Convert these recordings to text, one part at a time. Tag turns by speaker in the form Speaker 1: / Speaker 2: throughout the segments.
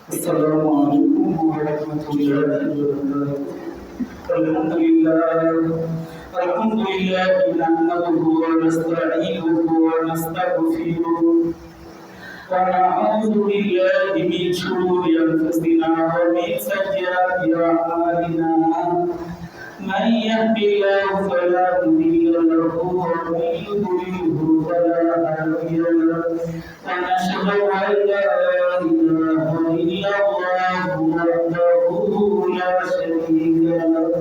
Speaker 1: السلام عليكم ورحمة الله وبركاته. الحمد لله نحمده ونستعينه ونستغفره ونعوذ بالله من شرور أنفسنا ومن سيئات أعمالنا. من يهد الله فلا مضل له ومن يضلله فلا هادي له. ونشهد أن لا إله إلا الله وحده لا شريك له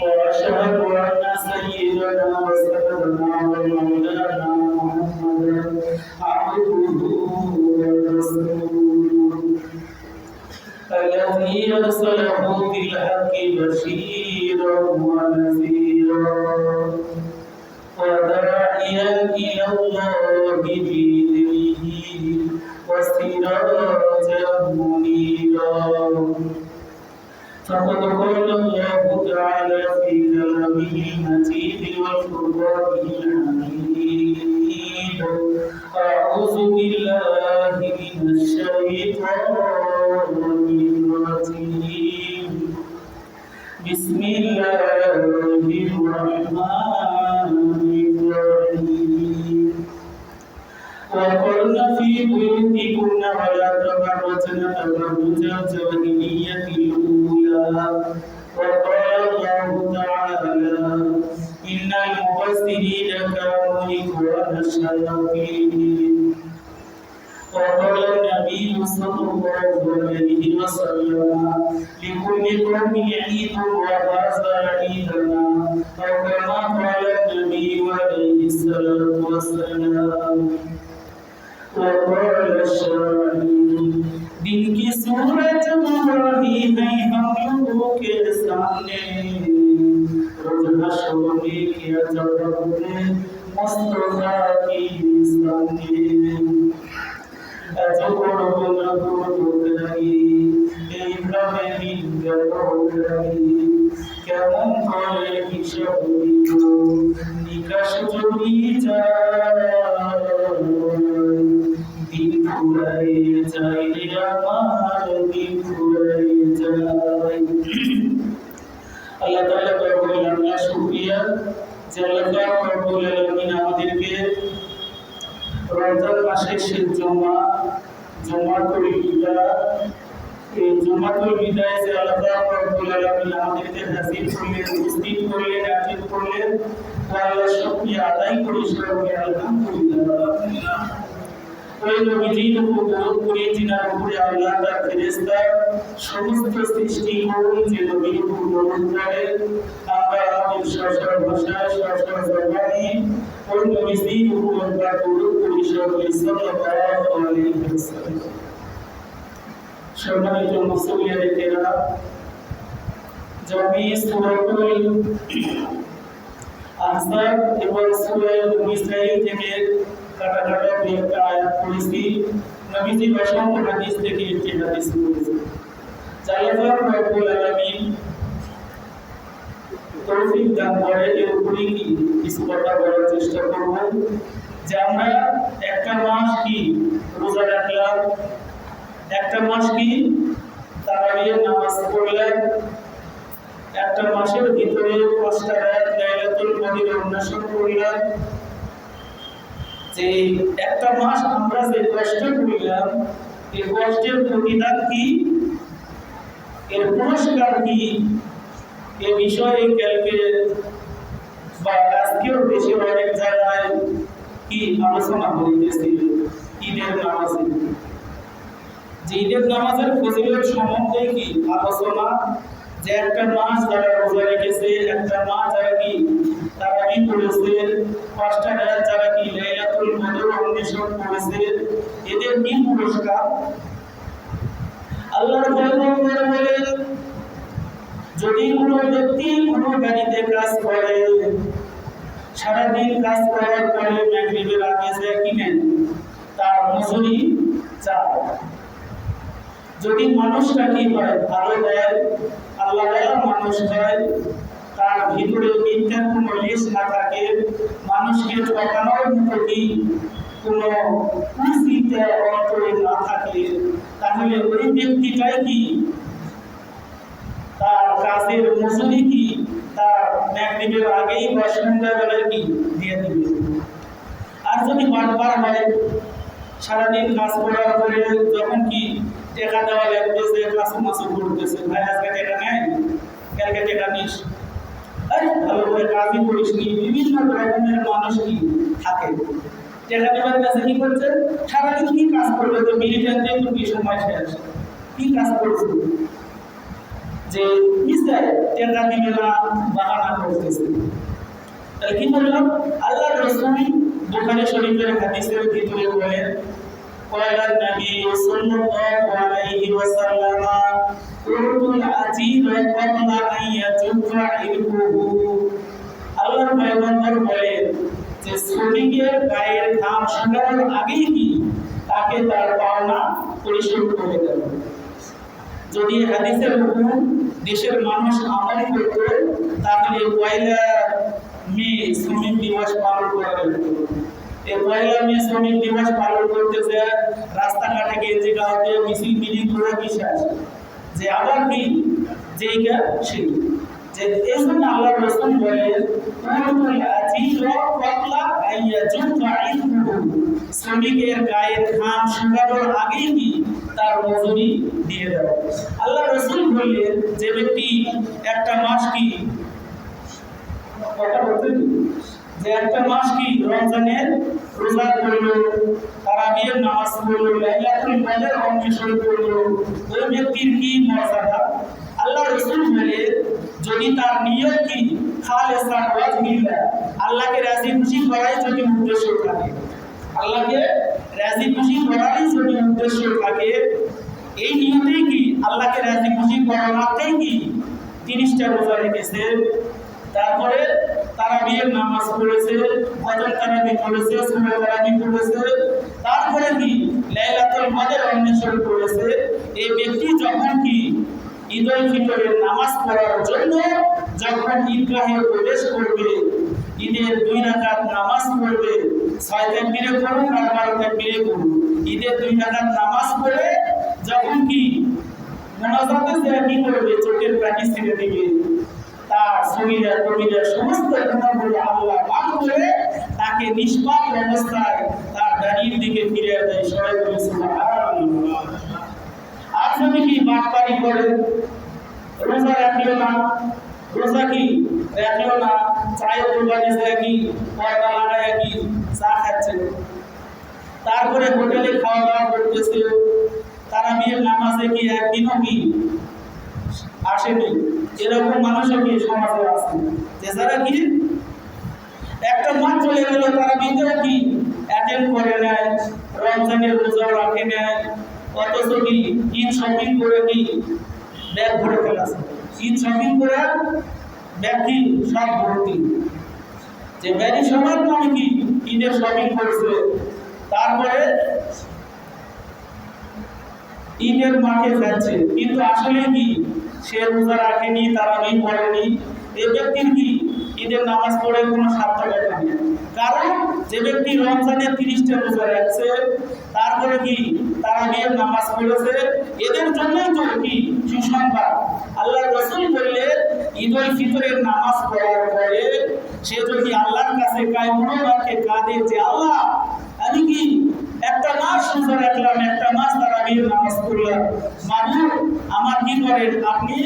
Speaker 1: وأشهد أن سيدنا وسيدنا ومولانا محمدا عبده ورسوله الذي أرسله بالحق بشيرا ونذيرا وداعيا إلى الله بإذنه وسراجا منيرا. فقد قال الله تعالى في كلامه المجيد والفرقان الحميد: أعوذ بالله من الشيطان الرجيم. بسم الله الرحمن الرحيم. وقرن في بيوتكن ولا تبرجن تبرج الجاهلية الأولى. وقال الله تعالى: إن المبذرين كانوا إخوان الشياطين. وقال النبي صلى الله عليه وسلم: لكل قوم عيد وهذا عيدنا. أو كما قال النبي عليه الصلاة والسلام. وقال الشاعر: दिन की सूरज मुराही है हम लोगों के सामने, रोज हशोने किया जवाब दे मुस्तफा की सामने। अजो कोड़ो न कोड़ो करी एक में भी गलो करी क्या मन कोले की शबरी को निकाश जोड़ी जाए दिन फुराए जाए আমার দিন ফুরাए जाए। আল্লাহ তাআলা কবুল আমরা শুকরিয়া যে আল্লাহ রব্বুল আলামিন আমাদেরকে রমজান মাসের শেষ জুমাতুল বিদা এই জুমাতুল বিদায় যে আল্লাহ রব্বুল আলামিন আমাদেরকে হাজির করলেন, উপস্থিত করলেন, হাজির করলেন, আল্লাহ শুকরিয়া আদায় করি সবাই আলহামদুলিল্লাহ। ওই নবীজির উপর দরুদ পড়ি যিনার উপরে আল্লাহ তার ফেরেশতা সমস্ত সৃষ্টি করুন যে নবীর উপর দরুদ পড়ে। আমরা আমাদের শাস্ত্র ভাষায় শাস্ত্র জবানি ওই নবীজির উপর দরুদ পড়ি সবাই সাল্লাল্লাহু আলাইহি ওয়াসাল্লাম। সম্মানিত মুসলিয়ানে কেরাম, আমি সূরাতুল আহজাব এবং সূরা নিসাঈ থেকে কাটা একটা আয়াত পড়েছি। নবীজি অসংখ্য হাদিস থেকে একটি হাদিস পড়েছি। আল্লাহ রাব্বুল আলামিন তৌফিক দান করে এর উপরে কি কিছু কথা বলার চেষ্টা করব যে আমরা একটা মাস কি রোজা রাখলাম, একটা মাস কি তারাবির নামাজ পড়লাম, একটা মাসের ভিতরে 5টা রাত লাইলাতুল কদরের অন্বেষণ করলাম। যে একটা মাস আমরা যে কষ্ট করলাম এই কষ্টের প্রতিদান কি, এর পুরস্কার কি, এ বিষয়ে কালকে বা আজকেও দেশে অনেক জায়গায় কি আলোচনা হইতেছে ঈদের নামাজে। যে ঈদের নামাজের ফজিলত সম্বন্ধে কি আলোচনা, যে একটা মাস যারা রোজা রেখেছে, একটা মাস যারা কি তারাবি পড়েছে, 5টা রাত যারা কি লাইলাতুল কদর অন্বেষণ করেছে, এদের কি পুরস্কার। আল্লাহর পয়গম্বর বলেন, যদি কোনো ব্যক্তি কোনো গাড়িতে কাজ করে, সারাদিন কাজ করার পরে মাগরিবের আগে যে কিনেন তার মজুরি চায়। যদি মানুষটা কি হয় ভালো দেয়, আল্লাহ মানুষ হয়, তার ভিতরে মিথ্যার কোনো লেশ না থাকে, মানুষকে ঠকানোর মতো কি কোনো কুচিন্তা অন্তরে না থাকে, তাহলে তাহলে ওই ব্যক্তিটাই কি তার কাজের মজুরি কি তার ম্যাগনেটের আগেই বা সন্ধ্যাবেলায় কি দিয়ে দিবে। আর যদি বারবার হয় সারাদিন কাজ করার পরে যখন কি টাকা দেওয়া লাগতেছে কাছে মাসু করতেছে, ভাই আজকে টাকা নেয়, কালকে টাকা নিস, আরে ভালো করে কাজই করিস নি, বিভিন্ন রকমের মানুষ কি থাকে। টাকা দেওয়ার কাছে কি করছে, সারাদিন কি কাজ করবে, তো মিলিটারি দিয়ে তো কি সময় শেষ, কি কাজ করছে যে মিস্টার টাকা দিবে না বাহানা করতেছে। তাহলে কি বললাম, আল্লাহ রাসূল বুখারী শরীফের হাদিসের ভিতরে বলেন ক্বালা নবী সাল্লাল্লাহু আলাইহি ওয়াসাল্লাম উরতুল আজির ক্বাবলা আন ইয়াতুফা ইলহুহু। আল্লাহর পয়গম্বর বলেন যে শ্রমিকের গায়ের ঘাম শুকানোর আগেই কি তাকে তার পাওনা পরিশোধ করে দেবে। যদি হাদিসের হুকুম দেশের মানুষ আমল করত তাহলে পয়লা মে শ্রমিক দিবস পালন করা হতো। এই পয়লা মে শ্রমিক দিবস পালন করতেছে রাস্তাঘাটে গেঞ্জি গাওতে মিছিল মিলিং করে বিশ্বাস যে আবার কি যেইটা সেই যে এই জন্য আল্লাহ রাসূল বলেন শ্রমিকের গায়ের ঘাম শুকানোর আগেই কি তার মজুরি দিয়ে দেওয়া। আল্লাহ রাসূল বললেন যে ব্যক্তি একটা মাস কি কথা বলতেন যে একটা মাস কি রমজানের রোজা করলো, তারাবির নামাজ পড়লো, লাইলাতুল কদর অন্বেষণ করলো, ওই ব্যক্তির কি মর্যাদা। আল্লাহ রাসূল বলেন যদি তার নিয়ত কি খালিসান ওয়াজহিল্লাহ, আল্লাহকে রাজি খুশি করাই যদি উদ্দেশ্য থাকে, আল্লাহকে রাজি খুশি করারই যদি উদ্দেশ্য থাকে, এই নিয়তেই কি আল্লাহকে রাজি খুশি করাতেই কি 30টা রোজা রেখেছে, তারপরে তারাবির নামাজ পড়েছে, ফজর তারাবি পড়েছে, সুবহ তারাবি পড়েছে, তারপরে কি লাইলাতুল কদর অন্বেষণ করেছে, এই ব্যক্তি যখন কি ঈদুল ফিতরের নামাজ পড়ার জন্য যখন ঈদগাহে প্রবেশ করবে, ঈদের 2 রাকাত নামাজ পড়বে, 6 তাকবীরে পড়ুন আর 12 তাকবীরে পড়ুন, ঈদের 2 রাকাত নামাজ পড়ে যখন কি মোনাজাতে সে কি করবে, চোখের পানি ছেড়ে দিবে, তার সগীরা কবিরা সমস্ত গুনাহগুলো আল্লাহ মাফ করে তাকে নিষ্পাপ অবস্থায় তার দাঁড়ির দিকে ফিরিয়ে দেয়। সবাই বলে সুবহানাল্লাহ। আর যদি কি বাটপারি করে রোজা রাখিও না, রোজা কি রাখিও না, চায়ের দোকানে যায় কি পর্দা লাগায় কি চা খাচ্ছে, তারপরে হোটেলে খাওয়া দাওয়া করতেছে, তারাবির নামাজে কি একদিনও কি আসেনি, এরকম মানুষও কি সমাজে আছে যে যারা কি একটা মাস চলে গেল তারা বিদ্যা কি অ্যাটেন্ড করে নেয়, রমজানের রোজা রাখে নেয়, অথচ কি ঈদ শপিং করে কি ব্যাগ ভরে ফেলাছে, ঈদ শপিং করে ব্যাগ কি সব ভর্তি, যে ব্যাগি সবার নামে কি ঈদের শপিং করছে, তারপরে ঈদের মাঠে যাচ্ছে, কিন্তু আসলে কি সে রোজা রাখেনি, তারাবি পড়েনি, এই ব্যক্তির কি ঈদের নামাজ পড়ে কোনো সার্থকতা নেই। কারণ যে ব্যক্তি রমজানের 30টা রোজা রাখছে, তারপরে কি তারাবির নামাজ পড়েছে, এদের জন্যই তো কি সুসংবাদ। আল্লাহ রাসূল বললেন ঈদুল ফিতরের নামাজ পড়ার পরে সে যদি আল্লাহর কাছে কায়মুন রাখে, কাঁদে যে আল্লাহ আমি কি একটা মাস রোজা রাখলাম, একটা মাস তারাবির নামাজ পড়লাম, মাবুদ আমার কি করেন আপনি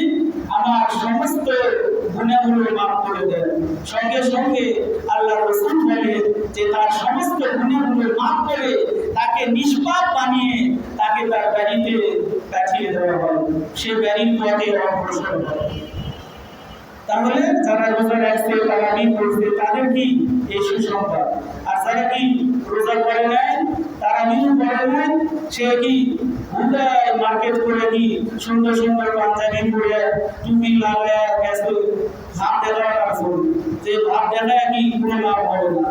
Speaker 1: আমার সমস্ত গুনাহগুলো মাফ করে দেন। সঙ্গে সঙ্গে আল্লাহ রাসূল বলেন যে তার সমস্ত গুনাহগুলো মাফ করে তাকে নিষ্পাপ বানিয়ে তাকে তার বাড়িতে পাঠিয়ে দেওয়া হয়, সে বাড়ির পথে অগ্রসর হয়। তাহলে যারা রোজা রাখছে, তারাবি পড়ছে, তাদের কি এই সুসংবাদ। আর যারা কি রোজা করে নাই, তারাবিও করে নাই, সে কি ঘুরায় মার্কেট করে কি সুন্দর সুন্দর পাঞ্জাবি পরে টুপি লাগায় গেছে, ভাব দেখানোর আছে, যে ভাব দেখায় কি কোনো লাভ হবে না।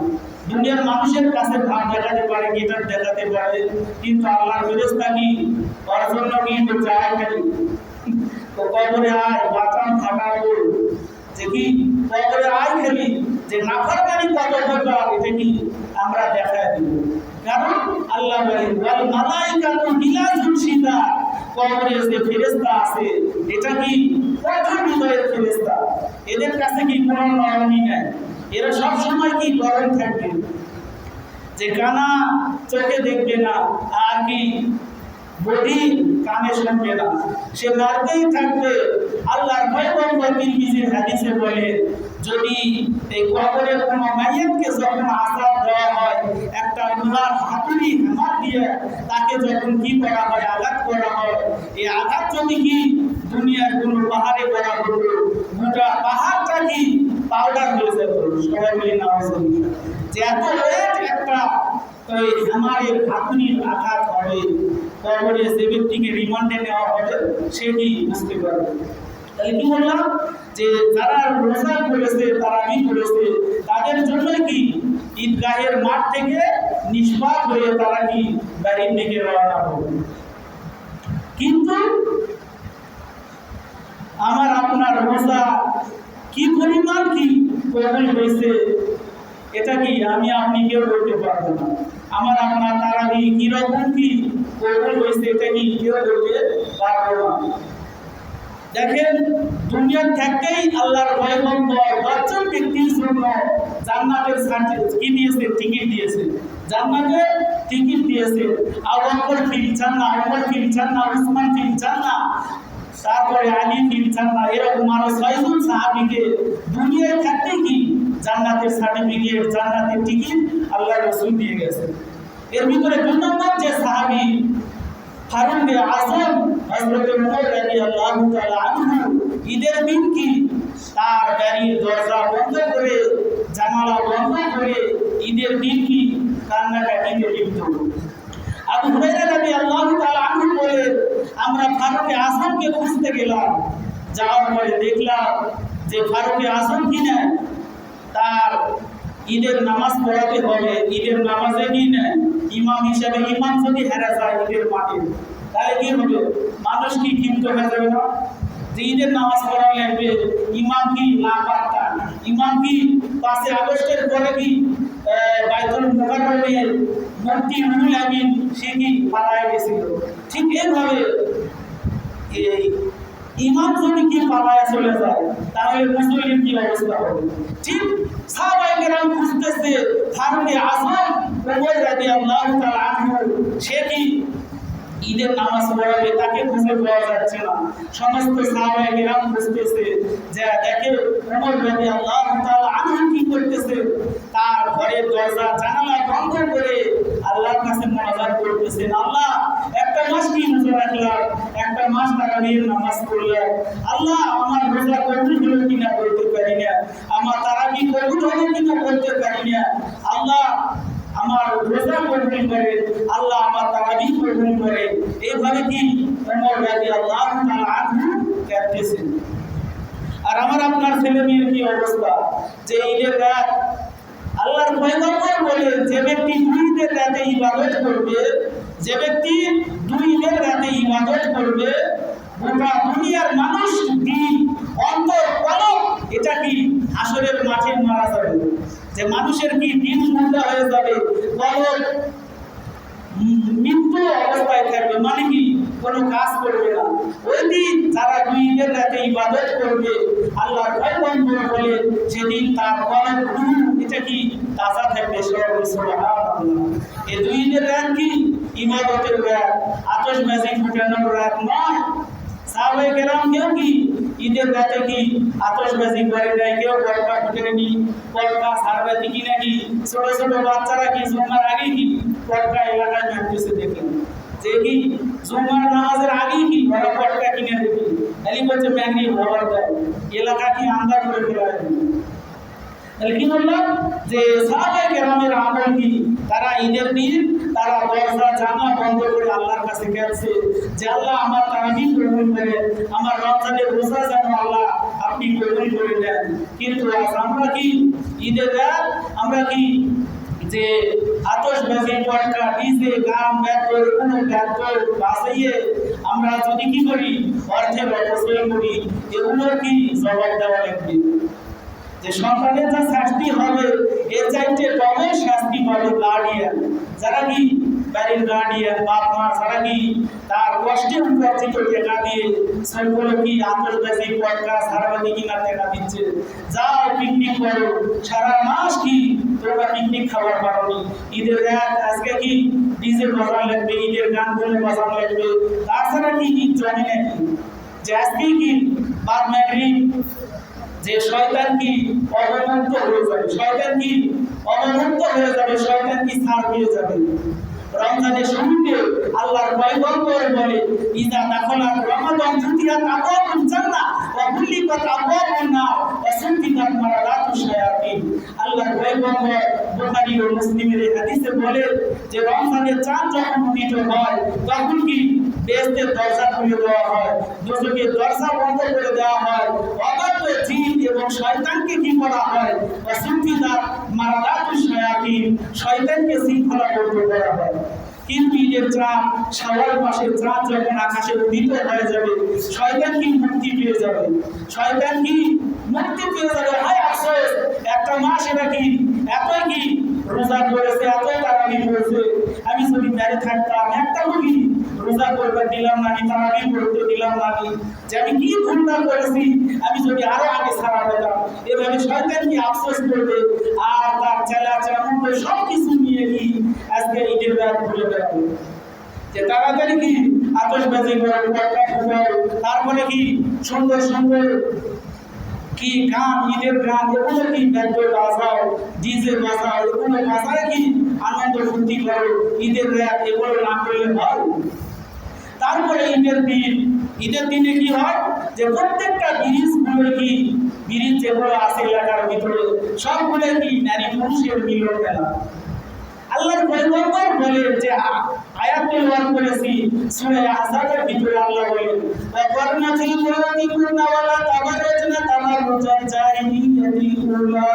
Speaker 1: দুনিয়ার মানুষের কাছে ভাব দেখাতে পারে, গিটার দেখাতে পারে, কিন্তু আল্লাহর ফেরেশতা কি ওর জন্য কি চায় খালি তো কবরে আয় বাঁচান থাকাবো, যে কি কবরে আয় খালি যে নাফরমানি কত দরকার এটা কি আমরা দেখায় দিব। কারণ আল্লাহ বলেন ওয়াল মালাইকাতু গিলাযুন শিদাদ, কবরে যে ফেরেশতা আছে এটা কি কঠোর হৃদয়ের ফেরেশতা, এদের কাছে কি কোনো নরমই নাই, এরা সব সময় কি গরম থাকবে, যে কানা চোখে দেখবে না আর কি বডি কানে শুনবে না, সে লড়তেই থাকবে। আল্লাহর পয়গম্বর তিরমিজির হাদিসে বলে, যদি এই কবরে কোনো মাইয়াতকে যখন আযাব দেওয়া হয়, একটা লোহার হাতুড়ি হামার দিয়ে তাকে যখন কি করা হয়, আঘাত করা হয়, এই আঘাত যদি কি দুনিয়ার কোনো পাহাড়ে করা হতো, গোটা পাহাড়টা কি পাউডার হয়ে যেত। সবাই বলি নাউজুবিল্লাহ, যে এত ওয়েট একটা ওই হামারের হাতুড়ির আঘাত হবে, কবরে যে ব্যক্তিকে রিমান্ডে নেওয়া হবে সে কি বুঝতে পারবে। তাহলে কি বললাম, যে যারা রোজা করেছে, তারাবি করেছে, তাদের জন্য কি ঈদগাহের মাঠ থেকে নিষ্পাপ হয়ে তারা কি বাড়ির দিকে রওনা হবে। কিন্তু আমার আপনার রোজা কি পরিমাণ কি কবুল হয়েছে, এটা কি আমি আপনি কেউ বলতে পারবো না। আমার আপনার তারাবি কিরকম কি কবুল হয়েছে, এটা কি কেউ বলতে পারবো না। দেখেন, দুনিয়ার থেকেই আল্লাহর পয়গম্বর 10 জন ব্যক্তির জন্য জান্নাতের কি দিয়েছে, টিকিট দিয়েছে, জান্নাতের টিকিট দিয়েছে। আবু বকর ফিল জান্নাহ, ওমর ফিল জান্নাহ, উসমান ফিল জান্নাহ, তারপরে আলী ফিল জান্নাহ, এরকম আরো 6 জন সাহাবীকে দুনিয়ায় থাকতে কি জান্নাতের সার্টিফিকেট, জান্নাতের টিকিট আল্লাহর রাসূল দিয়ে গেছে। এর ভিতরে 2 নম্বর যে সাহাবী ফারুক আযম হযরত ওমর রাদিয়াল্লাহু তাআলা আনহু, ঈদের দিন কি তার বাড়ির দরজা বন্ধ করে, জানালা বন্ধ করে ঈদের দিন কি কান্নাকাটিতে লিপ্ত। আবু হুরায়রা রাদিয়াল্লাহু তাআলা আনহু বলে, আমরা ফারুক আযমকে খুঁজতে গেলাম, যাওয়ার পরে দেখলাম যে ফারুক আযম কিনা তার ঈদের নামাজ পড়াতে হবে, ঈদের নামাজে কি না ইমাম হিসেবে ইমাম যদি হেরে যায় ঈদের মাঠে, তাহলে কি হবে, মানুষ কি ক্ষিপ্ত হয়ে যাবে না, যে ঈদের নামাজ পড়া লাগবে, ইমাম কি লাপাত্তা, ইমাম কি 5 আগস্টের পরে কি বাইতুল মুকাররমের মূর্তি রুহুল আমিন সে কি পালায় গেছিল। ঠিক এইভাবে এই ইমাম যদি কি পালায় চলে যায়, তাহলে মুসলিম কি অবস্থা হবে। ঠিক সাহাবায়ে কেরাম খুঁজতেছে ফারুক আযম ওমর রাদিয়াল্লাহু তাআলা আনহু, সে কি ঈদের নামাজ পড়াবে, তাকে খুঁজে পাওয়া যাচ্ছে না। সমস্ত সাহাবায়ে কেরাম খুঁজতেছে, যে দেখে ওমর রাদিয়াল্লাহু তাআলা আনহু কি করতেছে, তার ঘরের দরজা জানালা বন্ধ করে আল্লাহর কাছে মুনাজাত করতেছেন, আল্লাহ একটা মাস কি রোজা রাখলাম, একটা মাস তারাবির নামাজ পড়লাম, আল্লাহ আমার রোজা কবুল হলো কিনা বলতে পারি না, আমার তারাবি কবুল হলো কিনা বলতে পারি না, আল্লাহ আমার রোজা কবুল করে, আল্লাহ আমার তারাবি কবুল করে। এইভাবে কি ওমর রাদিয়াল্লাহু তাআলা আনহু কাঁদতেছেন। আর আমার আপনার ছেলে মেয়ের কি অবস্থা, যে ঈদের রাত আল্লাহর পয়গম্বর বলে, যে ব্যক্তি 2 ঈদের রাতে ইবাদত করবে, যে ব্যক্তি 2 ঈদের রাতে ইবাদত করবে, গোটা দুনিয়ার মানুষ দিন অন্তর পলক এটা কি হাসরের মাঠে মারা যাবে, যে মানুষের কি দিন মুর্দা হয়ে যাবে, পলক মৃত্যু অবস্থায় থাকবে, মানে কি কোনো কাজ করবে না। ওই দিন যারা 2 ঈদের রাতে ইবাদত করবে, আল্লাহর পয়গম্বর বলে সেদিন তার পলক রূহ এটা কি তাজা থাকবে। সুবহানাল্লাহ। এই 2 ঈদের রাত কি ইবাদতের রাত, আতশবাজি ফুটানোর রাত নয়। সাহাবায়ে কেরাম কেউ কি ঈদের রাতে কি আতশবাজি করে নাই, কেউ পটকা ফুটেনি, পটকা সারবাতি কি নাকি ছোট ছোট বাচ্চারা কি জুমার আগে কি পটকা এলাকায় মারতেছে, দেখলেন যে কি জুমার নামাজের আগে কি ওরা পটকা কিনে দেখি, খালি বলছে ম্যাগনি খবর দেয়, এলাকা কি আন্দাজ করে ফেলায়। তাহলে কি বললাম, যে সাহাবায়ে কেরামের আমল কি, তারা ঈদের দিন তারা দরজা জানালা বন্ধ করে আল্লাহর কাছে গেছে, যে আল্লাহ আমার তারাবি কবুল করেন, আমার রমজানের রোজা যেন আল্লাহ আপনি কবুল করে দেন। কিন্তু আজ আমরা কি ঈদের রাত আমরা কি যে আতশবাজি, পটকা, ডিজে, গান, ব্যাকল, কোনো ব্যাকল বাজাইয়ে আমরা যদি কি করি অর্থের অপচয় করি, এগুলোর কি জবাব দেওয়া লাগবে। যে সন্তানের যা শাস্তি হবে এর চাইতে কমে শাস্তি পাবে গার্ডিয়ান, যারা কি বাড়ির গার্ডিয়ান বাপ মা ছাড়া কি তার কষ্টে উপার্জিত টাকা দিয়ে সবগুলো কি আন্তর্জাতিক পডকাস্ট হারাবাদি কিনা টাকা দিচ্ছে, যাও পিকনিক করো, সারা মাস কি তোমরা পিকনিক খাবার পারোনি, ঈদের রাত আজকে কি ডিজে বাজার লাগবে, ঈদের গানগুলো বাজার লাগবে, তাছাড়া কি ঈদ জানি নাকি যে আজকে কি বাদ ম্যাগরি যে শয়তান কি অবমুক্ত হয়ে যাবে, শয়তান কি অবমুক্ত হয়ে যাবে, শয়তান কি ছাড় পেয়ে যাবে। রমজানের শুরুতে আল্লাহর পয়গম্বর বলে ইজা দাখালা রমাদান ফুতিহাত আবওয়াবুল জান্নাহ ওয়া গুলিকাত আবওয়াবুন নার ওয়া সুফিদাত মারাদাতুশ শায়াতিন। আল্লাহর পয়গম্বর বুখারী ও মুসলিমের এই হাদিসে বলে যে রমজানের চাঁদ যখন উদিত হয় তখন কি বেহেশতের দরজা খুলে দেওয়া হয়, দোজখের দরজা বন্ধ করে দেওয়া হয়, অবাধ্য জিন এবং শয়তানকে কি করা হয়, ওয়া সুফিদাত মারাদাতুশ শায়াতিন, শয়তানকে শৃঙ্খলাবদ্ধ করা হয়। কিন্তু ঈদের চাঁদ শাওয়াল মাসের চাঁদ যখন আকাশে উদিত হয়ে যাবে শয়তান কি মুক্তি পেয়ে যাবে, শয়তান কি মুক্তি পেয়ে যাবে। হায় আফসোস, একটা মাস এরা কি এতই কি রোজা করেছে, এতই তারাবি করেছে, আমি যদি বাইরে থাকতাম একটা কি রোজা করতে দিলাম না, তারাবি করতে দিলাম না, যে আমি কি ভুলটা করেছি, আমি যদি আরো আগে ছাড়া পেতাম। এভাবে শয়তান কি আফসোস করবে আর তার চেলা চামুন্ড সব কিছু নিয়ে কি আজকে ঈদের রাত ভুলে বেড়াবে, যে তাড়াতাড়ি কি আতশবাজি করে পটকা ফুটাও, তারপরে কি সুন্দর সুন্দর কি গান, ঈদের গান এগুলো কি ব্যান্ড বাজাও, ডিজে বাজাও, এগুলো বাজায় কি আনন্দ ফুর্তি করো, ঈদের রাত এগুলো না করলে হয়। তারপরে ঈদের দিনে কি হয় যে প্রত্যেকটা ব্রিজগুলো কি ব্রিজ যেগুলো আছে এলাকার ভিতরে সবগুলো কি নারী পুরুষের মিলন মেলা। আল্লাহর পয়গম্বর বলেন যে আয়াতুল ওয়ান করেছি সূরা আহজাবের ভিতরে আল্লাহ বলেন ওয়াকরনা ফি বুয়ুতিকুন্না ওয়ালা তাবাররাজনা তাবাররুজাল জাহিলিয়াতিল উলা।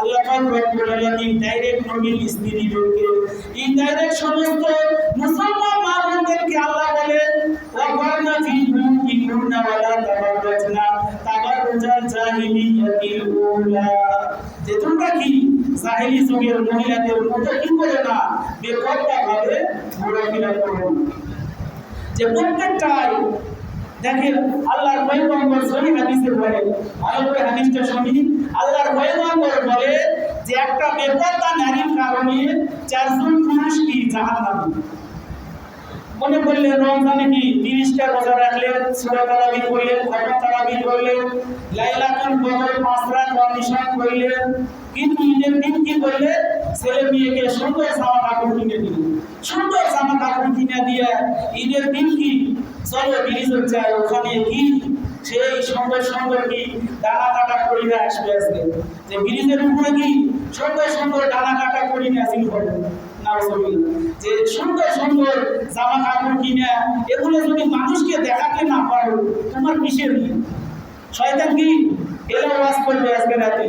Speaker 1: আল্লাহ পাক রব্বুল আলামিন ডাইরেক্ট নবীর স্ত্রীদেরকে ইনডাইরেক্ট সমস্ত মুসলমান মা-বোনদেরকে আল্লাহ বলেন ওয়াকরনা ফি বুয়ুতিকুন্না ওয়ালা তাবাররুজনা তাবাররুজাল জাহিলিয়াতিল উলা, যে তোমরা কি জাহেলি যুগের মহিলাদের মতো কি করে না বেপরদা ভাবে ঘোরাফেরা করো, যে প্রত্যেকটাই দেখেন আল্লাহর পয়গম্বর সহিহ হাদিসে বলে, ভালো করে হাদিসটা শুনি, আল্লাহর পয়গম্বর বলে যে একটা বেপরদা নারীর কারণে 4 জন পুরুষ কি জাহান্নামী। মনে করলেন রমজানে কি 30টা রোজা রাখলেন, সূরা তারাবি করলেন, খতম তারাবি করলেন, লাইলাতুল কদর 5 রাত অনিশান করলেন, কিন্তু ঈদের দিন কি করলেন, ছেলে মেয়েকে সুন্দর জামা কাপড় কিনে দিলেন, সুন্দর জামা কাপড় কিনে দিয়ে ঈদের দিন কি চলো ব্রিজে যায়, ওখানে কি সেই সুন্দর সুন্দর কি ডানা কাটা করিয়ে আসবে আজকে, যে ব্রিজের উপরে কি সুন্দর সুন্দর ডানা কাটা করিয়ে আসিল হবে যে সুন্দর সুন্দর জামা কাপড় কিনে এগুলো যদি মানুষকে দেখাতে না পারো তোমার কিসের নেই, শয়তান কি এলো ওয়াজ করবে আজকে রাতে,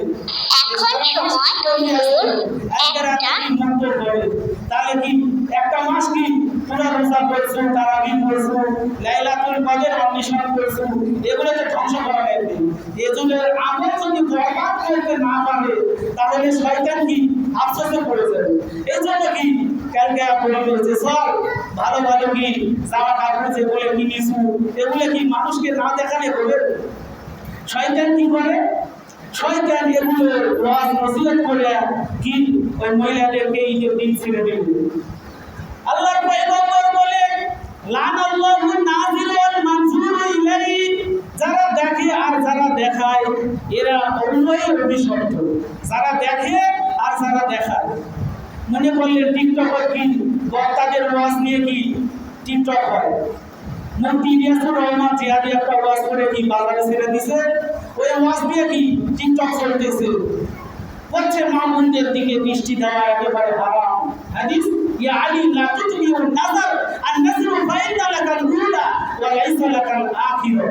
Speaker 1: তাহলে কি একটা মাস কি পুরা রোজা করছো, তারাবি করছো, লাইলাতুল কদর অন্বেষণ করছো, এগুলো তো ধ্বংস করা লাগবে। এজন্য আমল যদি বরবাদ করতে না পারে তাহলে শয়তান কি আফসোসে পড়ে যাবে। এজন্য কি কালকে বলবে যে সব ভালো ভালো কি জামা কাপড় যেগুলো কিনেছো এগুলো কি মানুষকে না দেখালে হবে। শয়তান কি করে, শয়তান এগুলো ওয়াজ নসিহত করে কি ওই মহিলাদেরকে ঈদের দিন ছেড়ে দেবে। আল্লাহর পয়গম্বর বলেন লানাল্লাহু নাযির ওয়াল মানজুর ইলাইহি, যারা দেখে আর যারা দেখায় এরা উভয়ই অভিশপ্ত, যারা দেখে আর যারা দেখায়। মনে করলেন টিকটকার কি বক্তাদের ওয়াজ নিয়ে কি টিকটক হয়, মুফতি ইলিয়াসুর রহমান জিহাদি একটা ওয়াজ করে কি বাজারে ছেড়ে দিছে, ওই ওয়াজ দিয়ে কি টিকটক চলতেছে, বলছে মামুনদের দিকে দৃষ্টি দেওয়া একেবারে হারাম। হাদিস ইয়া আলী লা তুতবিউ নাযার আন নাযরু ফাইন্না লাকাল উলা ওয়া লাইসা লাকাল আখিরা।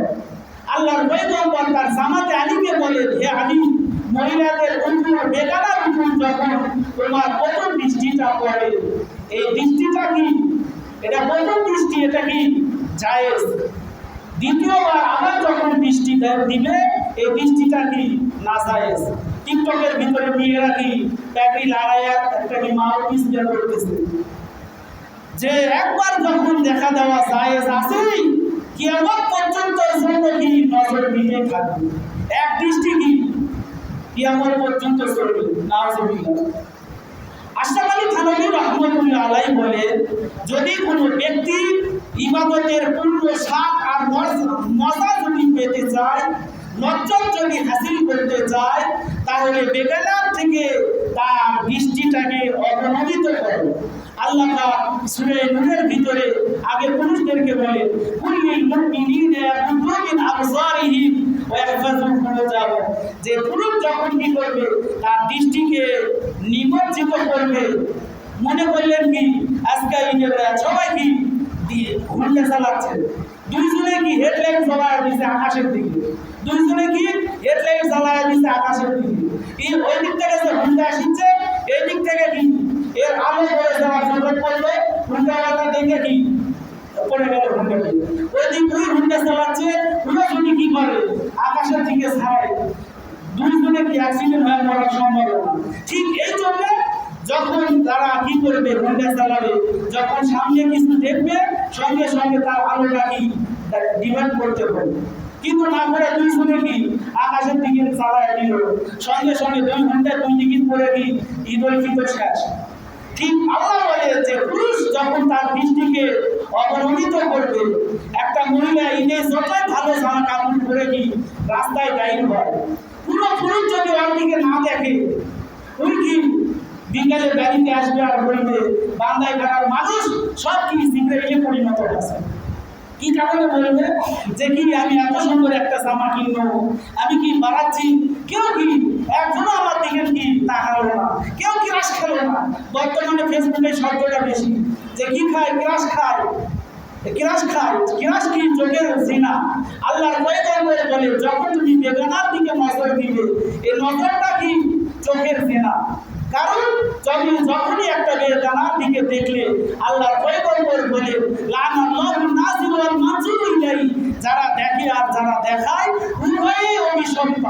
Speaker 1: আল্লাহর পয়গম্বর তার জামাতে আলীকে বলেন, হে আলী, মহিলাদের উপর বেগানার উপর যখন তোমার প্রথম দৃষ্টিটা পড়ে, এই দৃষ্টিটা কি, এটা প্রথম দৃষ্টি, এটা কি জায়েজ, দ্বিতীয়বার আবার যখন দৃষ্টি দিবে এই দৃষ্টিটা কি না জায়েজ। টিকটকের ভিতরে মেয়েরা কি প্যাকরি লাগাইয়া একটা কি মাউথপিস বের করতেছে, যে একবার যখন দেখা দেওয়া জায়েজ আছেই, কিয়ামত পর্যন্ত জন্য কি নজর দিতে থাকবে, এক দৃষ্টি কি কিয়ামত পর্যন্ত চলবে। নাউজুবিল্লাহ। আশরাফ আলী থানভী রাহমাতুল্লাহ আলাইহি বলে, যদি কোনো ব্যক্তি ইবাদতের পূর্ণ স্বাদ আর মজা যদি পেতে চায়, লজ্জত যদি হাসিল করতে চায়, তাহলে বেগানার থেকে তার দৃষ্টিটাকে অবনমিত করে। আল্লাহ সূরা নূরের ভিতরে আগে পুরুষদেরকে বলে, কুল্লিল মুমিনিনা ইয়াগুদ্দু মিন আবসারিহিম ওয়া ইয়াহফাযু ফুরুজাহুম, যে পুরুষ যখন কি করবে, তার দৃষ্টিকে নিমজ্জিত করবে। মনে করলেন কি আজকে সবাই কি হুন্ডা চালাচ্ছে, দুইজনে কি হেডলাইট জ্বালায় দিচ্ছে আকাশের দিকে, দুইজনে কি হেডলাইট জ্বালায় দিচ্ছে আকাশের দিকে। এই ওই দিক থেকে যে হুন্ডা আসছে, এই দিক থেকে কি এর আলো পড়ে যাওয়ার সুযোগ পড়লে হুন্ডাওয়ালা দেখে কি পড়ে গেল হুন্ডা। ওই দিক ওই হুন্ডা চালাচ্ছে, ওরা যদি কি করে আকাশের দিকে ছাড়ায়, দুইজনে কি অ্যাক্সিডেন্ট হয়ে যাওয়ার সম্ভাবনা। ঠিক এই জন্য যখন তারা কি করবে, হুন্ডা চালাবে, যখন সামনে কিছু দেখবে, সঙ্গে সঙ্গে তার আলোটা কি ডিভাইড করতে হবে। কিন্তু না করে দুইজনে কি আকাশের দিকে চালায় দিল, সঙ্গে সঙ্গে 2 ঘন্টা 2 টিকিট করে কি ঈদুল ফিতর শেষ। ঠিক আল্লাহ বলে যে পুরুষ যখন তার দৃষ্টিকে অবনমিত করবে, একটা মহিলা ঈদে যতই ভালো জামা কাপড় পরে কি রাস্তায় দাঁড়িয়ে হয়, পুরো পুরুষ যদি ওর দিকে না দেখে, ওই কি বিকালে বাড়িতে আসবে আর বলবে বান্দায় ঘাটার মানুষ সব কি সিগারেটে পরিণত হয়েছে। কি কারণে বলবে যে কি আমি এত সুন্দর একটা জামা কিনবো, আমি কি বাড়াচ্ছি, কেউ কি একজনও আমার দিকে কি তাকালো না, কেউ ক্রাশ খেলো না। বর্তমানে ফেসবুকে শব্দটা বেশি, যে কি খায়, ক্রাশ খায়, ক্রাশ খায়, ক্রাশ কি চোখের জিনা। আল্লাহর পয়গম্বর বলে, যখন তুমি বেগানার দিকে নজর দিবে, এই নজরটা কি চোখের জিনা। কারণ যখনই একটা বেগানার দিকে দেখলে, আল্লাহর পয়গম্বর বলে, লানাল্লাহু নাযির ওয়াল মানজুর ইলাইহি, যারা দেখে আর যারা দেখায় উভয়ই অভিশপ্ত,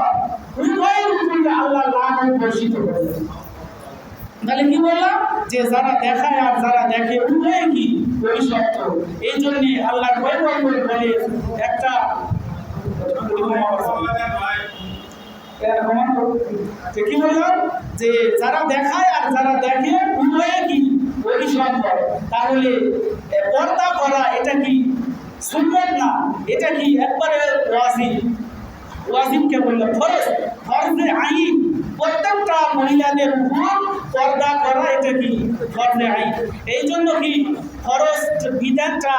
Speaker 1: উভয়ের উপরে আল্লাহ লানত বর্ষিত করে। তাহলে কি বললাম, যে যারা দেখায় আর যারা দেখে উভয়ই কি অভিশপ্ত। এই জন্য আল্লাহর পয়গম্বর বলে, একটা কি বললাম, যে যারা দেখায় আর যারা দেখে উভয়ে কি অভিশপ্ত। তাহলে পর্দা করা এটা কি সুন্নাত না, এটা কি একবারে ওয়াজিব। ওয়াজিবকে বললাম ফরজ, ফরজে আইন। প্রত্যেকটা মহিলাদের উপর পর্দা করা এটা কি ফরজে আইন। এই জন্য কি ফরজ বিধানটা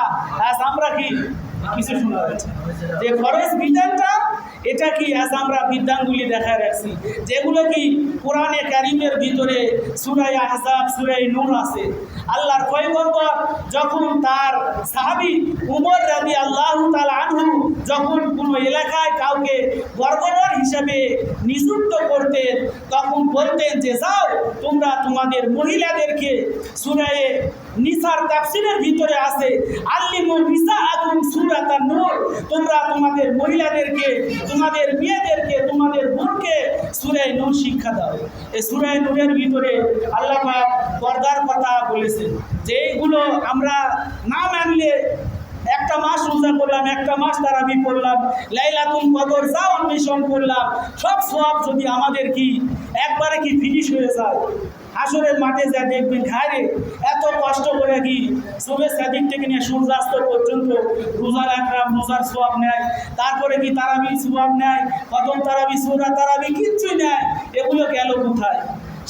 Speaker 1: আজ আমরা কি কিছু শোনা যাচ্ছে, যে ফরজ বিধানটা এটা কি আজ আমরা বিধানগুলি দেখা রাখছি, যেগুলো কি কোরআনে কারিমের ভিতরে সূরা আহজাব, সূরা নূর আছে। আল্লাহর পয়গম্বর যখন তার সাহাবী উমর রাদিয়াল্লাহু তাআলা আনহু যখন কোনো এলাকায় কাউকে গভর্নর হিসেবে নিযুক্ত করতেন, তখন বলতেন যে যাও তোমরা তোমাদের মহিলাদেরকে, সূরা নিসার তাফসীরের ভিতরে আছে, আল্লিমু নিসাআকুম সূরাতান নূর, তোমরা তোমাদের মহিলাদেরকে, তোমাদের মেয়েদেরকে, তোমাদের বোনকে সূরা নূর শিক্ষা দাও। এই সূরা নূরের ভিতরে আল্লাহ পাক পর্দার কথা বলেছেন, যে এইগুলো আমরা না মানলে, একটা মাস রোজা করলাম, একটা মাস তারাবি করলাম, লাইলাতুল কদর যাও অন্বেষণ করলাম, সব সওয়াব যদি আমাদের কি একবারে কি ফিনিশ হয়ে যায়, আসরের মাঠে যা দেখবেন খায়রে এত কষ্ট করে কি সুবে সাদিক থেকে নিয়ে সূর্যাস্ত পর্যন্ত রোজা রাখলাম, রোজার সওয়াব নেয়, তারপরে কি তারাবি সওয়াব নেয়, কদম তারাবি, সূরা তারাবি কিচ্ছুই নেয়। এগুলো গেল কোথায়?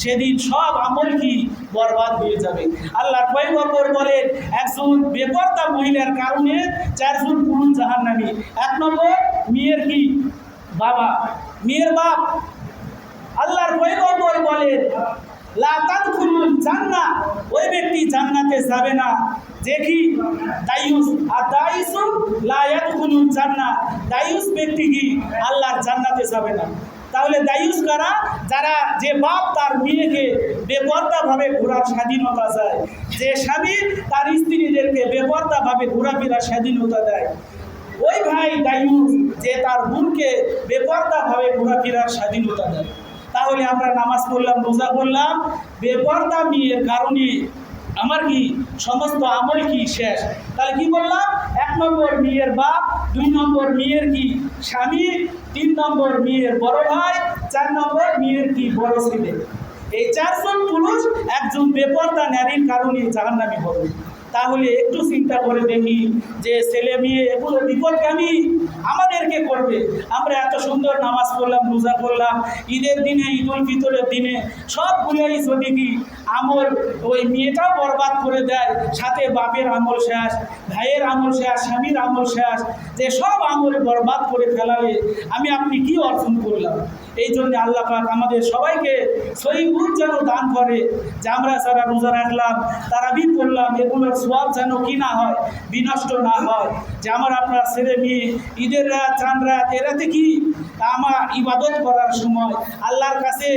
Speaker 1: সেদিন সব আমল কি বরবাদ হয়ে যাবে। আল্লাহর পয়গম্বর বলেন, একজন বেপরদা মহিলার কারণে 4 জন পুরুষ জাহান্নামী। 1 নম্বর মেয়ের কি বাবা, মেয়ের বাপ। আল্লাহর পয়গম্বর বলেন, লা তাদখুলুল জান্নাহ, ওই ব্যক্তি জান্নাতে যাবে না যে কি দায়ুস। আর দায়ুস লা ইয়াদখুলুল জান্নাহ, দায়ুস ব্যক্তি কি আল্লাহর জান্নাতে যাবে না। তাহলে দায়ুস কারা? যারা, যে বাপ তার মেয়েকে বেপরদাভাবে ঘোরার স্বাধীনতা চায়, যে স্বামী তার স্ত্রীদেরকে বেপরদাভাবে ঘোরাফেরার স্বাধীনতা দেয়, ওই ভাই দায়ুস যে তার বোনকে বেপরদাভাবে ঘোরাফেরার স্বাধীনতা দেয়। তাহলে আমরা নামাজ পড়লাম, রোজা করলাম, বেপরদা মেয়ের কারণে আমার কি সমস্ত আমল কি শেষ। তাহলে কি বললাম, 1 নম্বর মেয়ের বাপ, 2 নম্বর মেয়ের কি স্বামী, 3 নম্বর মেয়ের বড় ভাই, 4 নম্বর মেয়ের কি বড় ছেলে। এই 4 জন পুরুষ একজন বেপরদা নারীর কারণে জাহান্নামী হবে। তাহলে একটু চিন্তা করে দেখি যে ছেলে মেয়ে এগুলো বিপদগামী আমাদেরকে করবে। আমরা এত সুন্দর নামাজ পড়লাম, রোজা করলাম, ঈদের দিনে, ঈদ উল ফিতরের দিনে সবগুলোই যদি কি আমল ওই মেয়েটাও বরবাদ করে দেয়, সাথে বাপের আমল শেষ, ভাইয়ের আমল শেষ, স্বামীর আমল শেষ, যে সব আমল বরবাদ করে ফেলালে আমি আপনি কি অর্জন করলাম। এই জন্য আল্লাহ পাক আমাদের সবাইকে সহিহ বুঝ যেন দান করে, যে আমরা যারা রোজা রাখলাম, তারাবি পড়লাম, এগুলোর সওয়াব যেন কি না হয়, বিনষ্ট না হয়। যে আমার আপনার ছেলে মেয়ে ঈদের রাত, চাঁদ রাত, এরাতে কি আমার ইবাদত করার সময়, আল্লাহর কাছে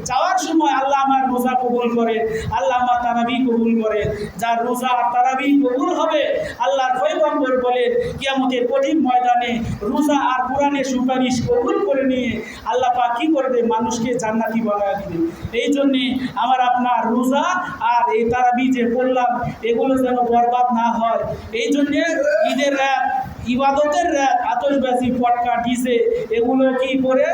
Speaker 1: যাওয়ার সময় আল্লাহ আমার রোজা কবুল করে, আল্লাহ আমার তারাবি কবুল করে। যার রোজা আর তারাবি কবুল হবে, আল্লাহর পয়গম্বর বলেন কিয়ামতের কঠিন ময়দানে রোজা আর কোরআনের সুপারিশ কবুল করে নিয়ে আল্লাহ পাক কি করবে, মানুষকে জান্নাতি বানায় দিবে। এই জন্যে আমার আপনার রোজা আর এই তারাবি যে পড়লাম, এগুলো যেন বরবাদ না হয়। এই জন্যে ঈদের রাত, ইবাদতের রাত, আতশবাজি, পটকা, ডিজে এগুলো কি করে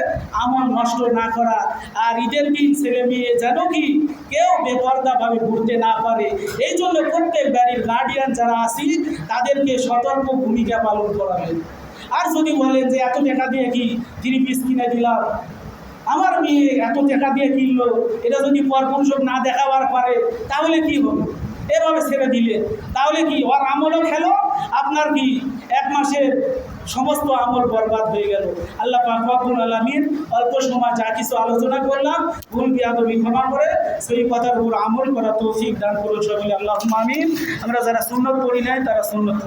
Speaker 1: আমল নষ্ট না করা। আর ঈদের দিন ছেলে মেয়ে যেন কি কেউ বেপরদাভাবে ঘুরতে না পারে। এই জন্য প্রত্যেক বাড়ির গার্ডিয়ান যারা আছি তাদেরকে সতর্ক ভূমিকা পালন করাবেন। আর যদি বলেন যে এত টাকা দিয়ে কি 3 পিস কিনে দিলাম, আমার মেয়ে এত টাকা দিয়ে কিনলো, এটা যদি পরপুরুষক না দেখাবার পারে তাহলে কি হবে, এভাবে ছেড়ে দিলে তাহলে কি ওর আমলও খেলো, আপনার কি 1 মাসের সমস্ত আমল বরবাদ হয়ে গেল। আল্লাহ পাক রব্বুল আলামিন অল্প সময় যা কিছু আলোচনা করলাম, ভুল বিয়াদবি ক্ষমা করে সেই কথার উপর আমল করা তৌফিক দান করুন সকলে, আল্লাহুম্মা আমিন। আমরা যারা সুন্নত পড়ি নাই তারা সুন্নত